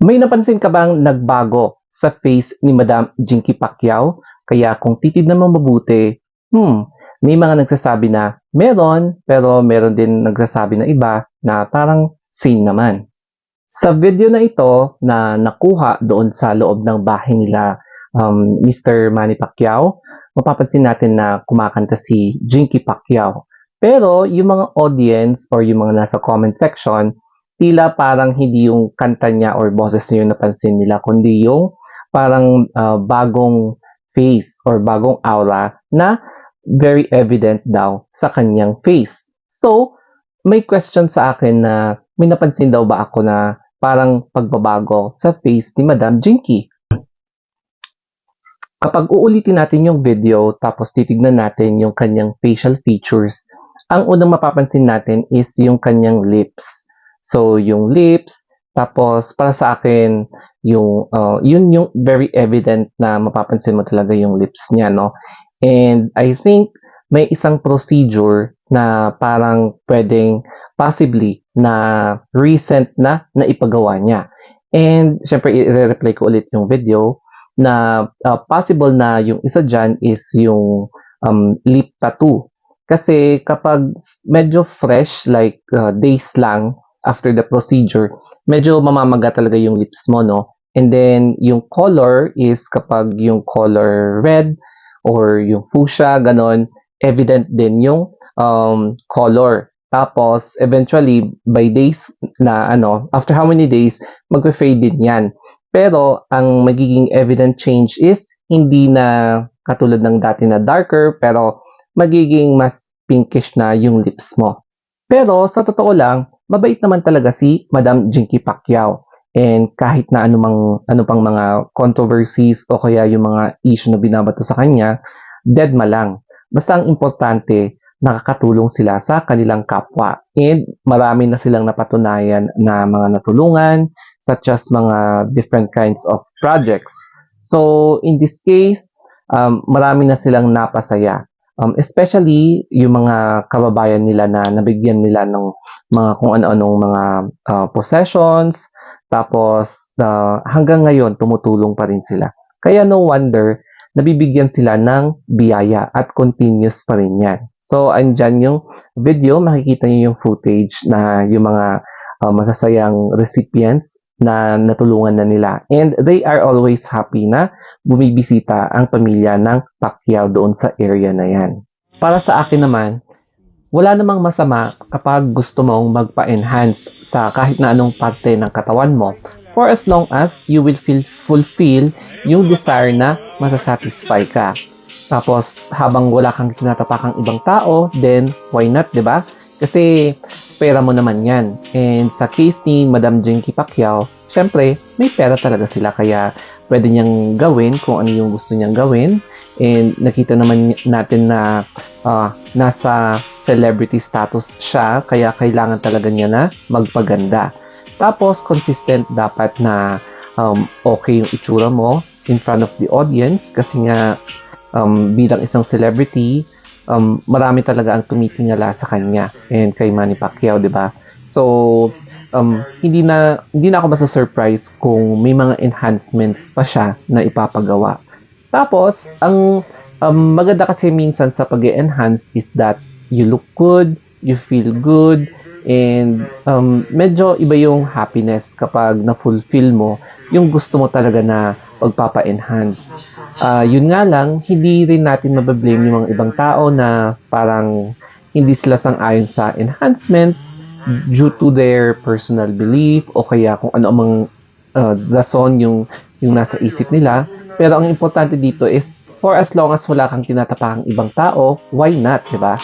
May napansin ka bang nagbago sa face ni Madam Jinky Pacquiao? Kaya kung titignan mo mabuti, may mga nagsasabi na meron, pero meron din nagsasabi na iba na parang same naman. Sa video na ito na nakuha doon sa loob ng bahay nila Mr. Manny Pacquiao, mapapansin natin na kumakanta si Jinky Pacquiao. Pero yung mga audience or yung mga nasa comment section, tila parang hindi yung kanta niya or boses niya yung napansin nila, kundi yung parang bagong face or bagong aura na very evident daw sa kanyang face. So, may question sa akin na may napansin daw ba ako na parang pagbabago sa face ni Madam Jinky. Kapag uulitin natin yung video tapos titignan natin yung kanyang facial features, ang unang mapapansin natin is yung kanyang lips. So, yung lips, tapos para sa akin, yun yung very evident na mapapansin mo talaga yung lips niya, no? And I think may isang procedure na parang pwedeng possibly na recent na ipagawa niya. And syempre, i-reply ko ulit yung video na possible na yung isa dyan is yung lip tattoo. Kasi kapag medyo fresh, like days lang after the procedure, medyo mamamaga talaga yung lips mo, no? And then, yung color is kapag yung color red or yung fuchsia, ganon, evident din yung color. Tapos, eventually, by days na after how many days, mag-fade din yan. Pero, ang magiging evident change is hindi na katulad ng dati na darker, pero magiging mas pinkish na yung lips mo. Pero, sa totoo lang, mabait naman talaga si Madam Jinky Pacquiao. And kahit na ano pang mga controversies o kaya yung mga issue na binabato sa kanya, deadma lang. Basta ang importante, nakakatulong sila sa kanilang kapwa. And marami na silang napatunayan na mga natulungan, such as mga different kinds of projects. So, in this case, marami na silang napasaya. Especially yung mga kababayan nila na nabigyan nila ng mga kung ano-anong mga possessions, tapos hanggang ngayon tumutulong pa rin sila. Kaya no wonder nabibigyan sila ng biyaya at continuous pa rin yan. So, andyan yung video, makikita niyo yung footage na yung mga masasayang recipients na natulungan na nila. And they are always happy na bumibisita ang pamilya ng Pacquiao doon sa area na yan. Para sa akin naman, wala namang masama kapag gusto mong magpa-enhance sa kahit na anong parte ng katawan mo for as long as you will fulfill yung desire na masasatisfy ka. Tapos, habang wala kang tinatapakang ibang tao, then why not, di ba? Kasi pera mo naman yan. And sa case ni Madam Jinky Pacquiao, syempre, may pera talaga sila. Kaya pwede niyang gawin kung ano yung gusto niyang gawin. And nakita naman natin na nasa celebrity status siya. Kaya kailangan talaga niya na magpaganda. Tapos, consistent dapat na okay yung itsura mo in front of the audience. Kasi nga, bilang isang celebrity, marami talaga ang tumitingala sa kanya and kay Manny Pacquiao, di ba? So, hindi na ako masa-surprise kung may mga enhancements pa siya na ipapagawa. Tapos, ang maganda kasi minsan sa pag-enhance is that you look good, you feel good, and medyo iba yung happiness kapag na-fulfill mo yung gusto mo talaga na pagpapa-enhance. Yun nga lang, hindi rin natin mabablame yung mga ibang tao na parang hindi sila sang-ayon sa enhancements due to their personal belief o kaya kung ano amang rason yung nasa isip nila. Pero ang importante dito is for as long as wala kang tinatapakang ibang tao, why not, di ba?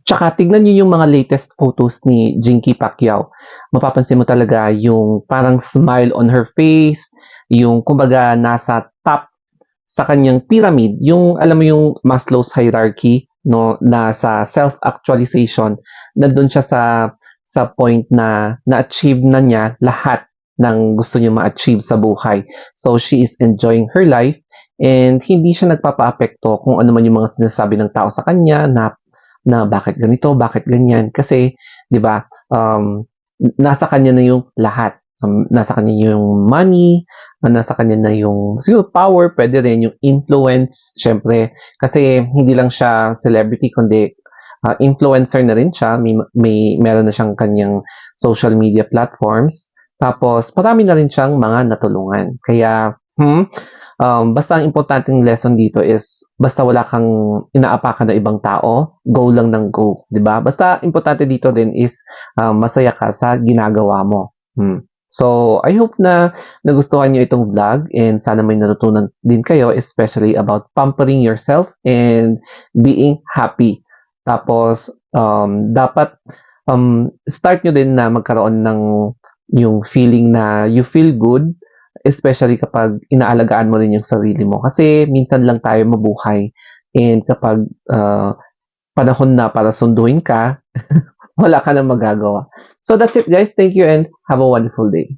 Tsaka tignan niyo yung mga latest photos ni Jinky Pacquiao. Mapapansin mo talaga yung parang smile on her face, yung kumbaga nasa top sa kanyang pyramid, yung alam mo yung Maslow's hierarchy, no, na sa self-actualization, nandun siya sa point na na-achieve na niya lahat ng gusto niya ma-achieve sa buhay. So she is enjoying her life and hindi siya nagpapa-apekto kung ano man yung mga sinasabi ng tao sa kanya na bakit ganito, bakit ganyan. Kasi, di ba, nasa kanya na yung lahat. nasa kanya yung money, nasa kanya na yung siguro power, pwede rin yung influence, syempre. Kasi hindi lang siya celebrity, kundi influencer na rin siya. Meron na siyang kanyang social media platforms. Tapos, marami na rin siyang mga natulungan. Kaya, basta ang importanteng lesson dito is basta wala kang inaapakan na ibang tao, go lang ng go, 'di ba? Basta importante dito din is masaya ka sa ginagawa mo. So, I hope na nagustuhan niyo itong vlog and sana may natutunan din kayo, especially about pampering yourself and being happy. Tapos, dapat start nyo din na magkaroon ng yung feeling na you feel good, especially kapag inaalagaan mo rin yung sarili mo. Kasi minsan lang tayo mabuhay and kapag panahon na para sunduin ka, wala ka na magagawa. So that's it guys. Thank you and have a wonderful day.